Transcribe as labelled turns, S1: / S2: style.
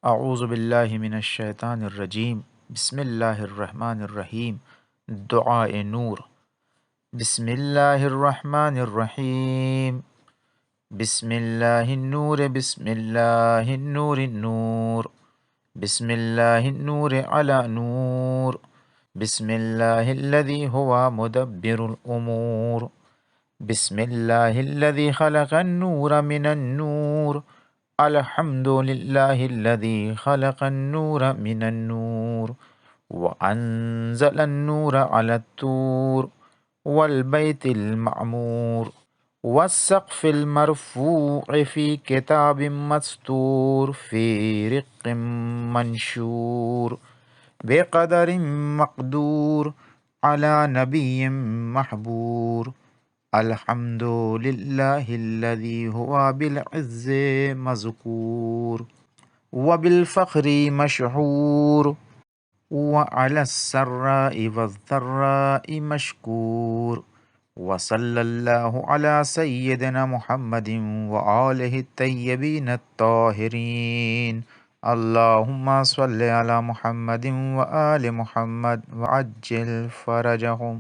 S1: اعوذ باللہ من الشیطان الرجیم، بسم اللہ الرحمن الرحیم۔ دعائے نور۔ بسم اللہ الرحمن الرحیم۔ بسم اللہ النور، بسم اللہ النور النور، بسم اللہ النور علی نور، بسم اللہ الذی هو مدبر الامور، بسم اللہ الذی خلق النور من النور، الحمد للہ الذی خلق النور من النور وانزل النور علی الطور والبیت المعمور والسقف المرفوع فی کتاب مستور فی رق منشور بقدر مقدور علی نبی محبور، الحمد للہ الذی هو بالعز مذکور وبالفخر مشہور وعلی السراء والضراء مشکور، وصلی اللہ علی سیدنا محمد وآلہ الطیبین الطاہرین، اللہم صلی علی محمد وآل محمد وعجل فرجہم۔